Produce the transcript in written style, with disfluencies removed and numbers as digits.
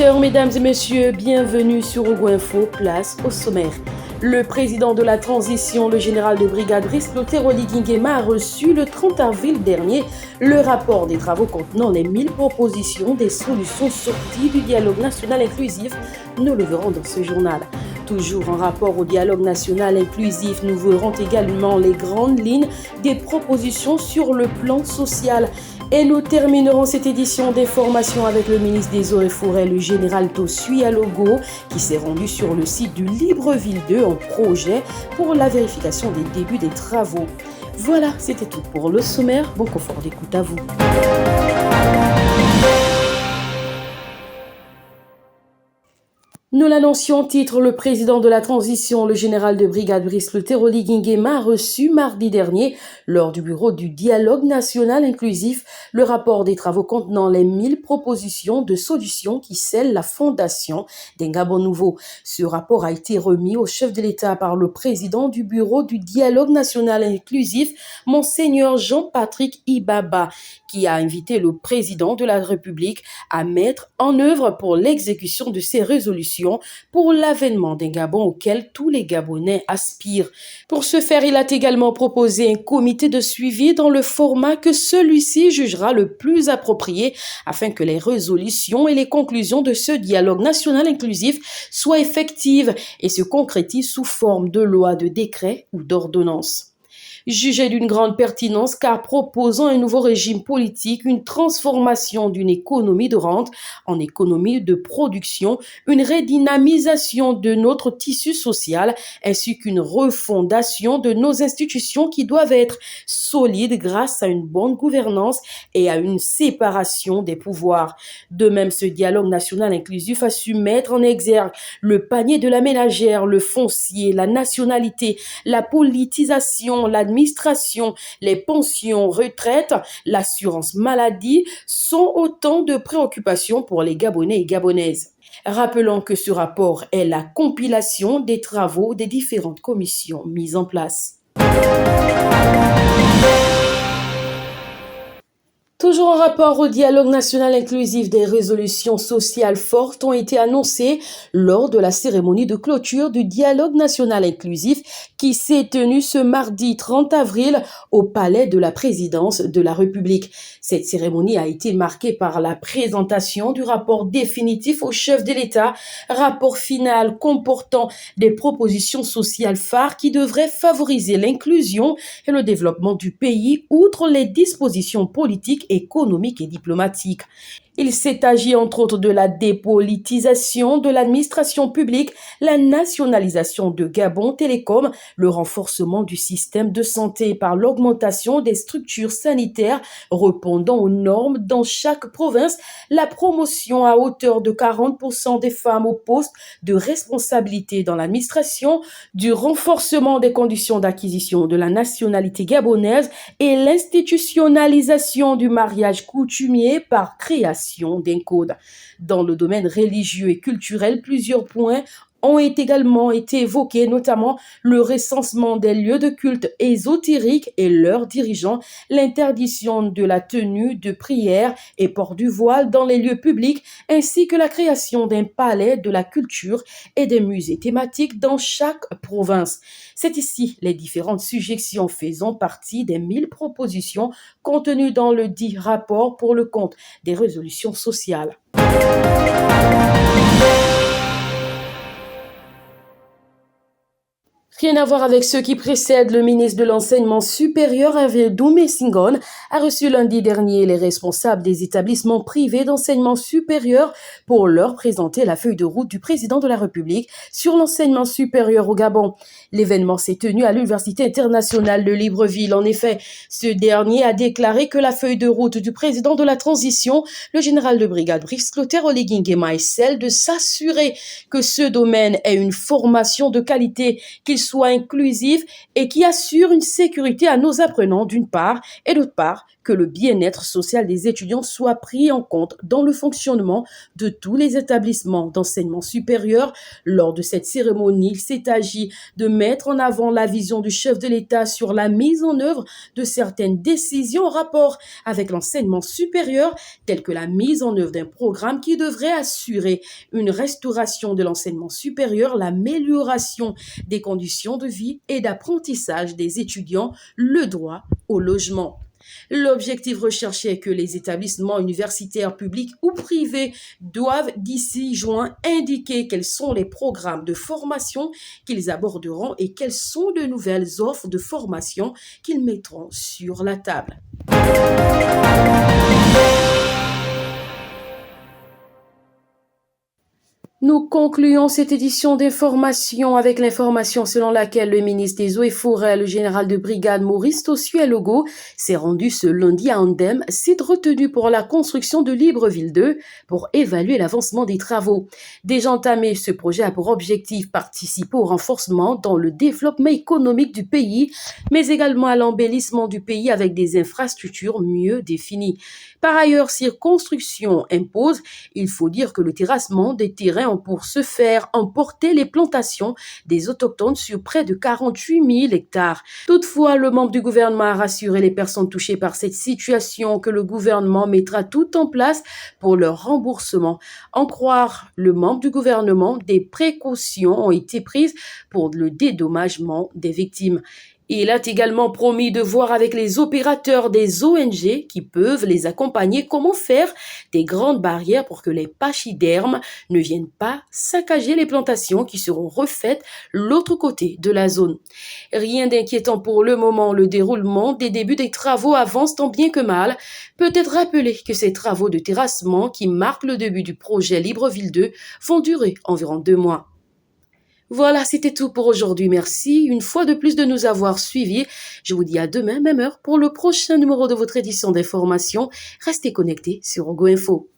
téléspectateurs, mesdames et messieurs, bienvenue sur Ogo Info, place au sommaire. Le président de la transition, le général de brigade Brice Clotaire Oligui Nguema, a reçu le 30 avril dernier le rapport des travaux contenant les 1000 propositions des solutions sorties du dialogue national inclusif. Nous le verrons dans ce journal. Toujours en rapport au dialogue national inclusif, nous verrons également les grandes lignes des propositions sur le plan social. Et nous terminerons cette édition d'information avec le ministre des Eaux et Forêts, le général Tosui Alogo, qui s'est rendu sur le site du Libreville 2 en projet pour la vérification des débuts des travaux. Voilà, c'était tout pour le sommaire. Bon confort d'écoute à vous. Nous l'annoncions, titre, le président de la transition, le général de brigade Brice Clotaire Oligui Nguema, a reçu mardi dernier, lors du bureau du dialogue national inclusif, le rapport des travaux contenant les 1000 propositions de solutions qui scellent la fondation d'un Gabon nouveau. Ce rapport a été remis au chef de l'État par le président du bureau du dialogue national inclusif, Monseigneur Jean-Patrick Ibaba, qui a invité le président de la République à mettre en œuvre pour l'exécution de ces résolutions pour l'avènement d'un Gabon auquel tous les Gabonais aspirent. Pour ce faire, il a également proposé un comité de suivi dans le format que celui-ci jugera le plus approprié afin que les résolutions et les conclusions de ce dialogue national inclusif soient effectives et se concrétisent sous forme de loi, de décret ou d'ordonnance. Jugé d'une grande pertinence car proposant un nouveau régime politique, une transformation d'une économie de rente en économie de production, une redynamisation de notre tissu social ainsi qu'une refondation de nos institutions qui doivent être solides grâce à une bonne gouvernance et à une séparation des pouvoirs. De même, ce dialogue national inclusif a su mettre en exergue le panier de la ménagère, le foncier, la nationalité, la politisation, l'administration, les pensions, retraites, l'assurance maladie sont autant de préoccupations pour les Gabonais et Gabonaises. Rappelons que ce rapport est la compilation des travaux des différentes commissions mises en place. Toujours en rapport au dialogue national inclusif, des résolutions sociales fortes ont été annoncées lors de la cérémonie de clôture du dialogue national inclusif qui s'est tenue ce mardi 30 avril au palais de la présidence de la République. Cette cérémonie a été marquée par la présentation du rapport définitif au chef de l'État, rapport final comportant des propositions sociales phares qui devraient favoriser l'inclusion et le développement du pays outre les dispositions politiques, économiques et diplomatiques. Il s'est agi entre autres de la dépolitisation de l'administration publique, la nationalisation de Gabon Télécom, le renforcement du système de santé par l'augmentation des structures sanitaires répondant aux normes dans chaque province, la promotion à hauteur de 40% des femmes au poste de responsabilité dans l'administration, du renforcement des conditions d'acquisition de la nationalité gabonaise et l'institutionnalisation du mariage coutumier par création d'un code. Dans le domaine religieux et culturel, plusieurs points ont également été évoqués, notamment le recensement des lieux de culte ésotériques et leurs dirigeants, l'interdiction de la tenue de prière et port du voile dans les lieux publics, ainsi que la création d'un palais de la culture et des musées thématiques dans chaque province. C'est ici les différentes suggestions faisant partie des 1000 propositions contenues dans le dit rapport pour le compte des résolutions sociales. Rien à voir avec ceux qui précèdent, le ministre de l'Enseignement supérieur, Hervé Doumbé-Singone, a reçu lundi dernier les responsables des établissements privés d'enseignement supérieur pour leur présenter la feuille de route du président de la République sur l'enseignement supérieur au Gabon. L'événement s'est tenu à l'Université internationale de Libreville. En effet, ce dernier a déclaré que la feuille de route du président de la transition, le général de brigade Brice Clotaire Oligui Nguema, est celle de s'assurer que ce domaine ait une formation de qualité, qu'il soit inclusif et qui assure une sécurité à nos apprenants d'une part et d'autre part que le bien-être social des étudiants soit pris en compte dans le fonctionnement de tous les établissements d'enseignement supérieur. Lors de cette cérémonie, il s'est agi de mettre en avant la vision du chef de l'État sur la mise en œuvre de certaines décisions en rapport avec l'enseignement supérieur, telles que la mise en œuvre d'un programme qui devrait assurer une restauration de l'enseignement supérieur, l'amélioration des conditions de vie et d'apprentissage des étudiants, le droit au logement. L'objectif recherché est que les établissements universitaires publics ou privés doivent d'ici juin indiquer quels sont les programmes de formation qu'ils aborderont et quelles sont de nouvelles offres de formation qu'ils mettront sur la table. Nous concluons cette édition d'information avec l'information selon laquelle le ministre des Eaux et Forêts, le général de brigade Maurice Tossuet-Logo, s'est rendu ce lundi à Andem, site retenu pour la construction de Libreville 2, pour évaluer l'avancement des travaux. Déjà entamé, ce projet a pour objectif participer au renforcement dans le développement économique du pays, mais également à l'embellissement du pays avec des infrastructures mieux définies. Par ailleurs, circonscription impose, il faut dire que le terrassement des terrains ont pour ce faire emporter les plantations des autochtones sur près de 48 000 hectares. Toutefois, le membre du gouvernement a rassuré les personnes touchées par cette situation que le gouvernement mettra tout en place pour leur remboursement. En croire le membre du gouvernement, des précautions ont été prises pour le dédommagement des victimes. Il a également promis de voir avec les opérateurs des ONG qui peuvent les accompagner comment faire des grandes barrières pour que les pachydermes ne viennent pas saccager les plantations qui seront refaites l'autre côté de la zone. Rien d'inquiétant pour le moment, le déroulement des débuts des travaux avance tant bien que mal. Peut-être rappeler que ces travaux de terrassement qui marquent le début du projet Libreville 2 vont durer environ 2 mois. Voilà, c'était tout pour aujourd'hui. Merci une fois de plus de nous avoir suivis. Je vous dis à demain, même heure, pour le prochain numéro de votre édition d'information. Restez connectés sur Ogo Info.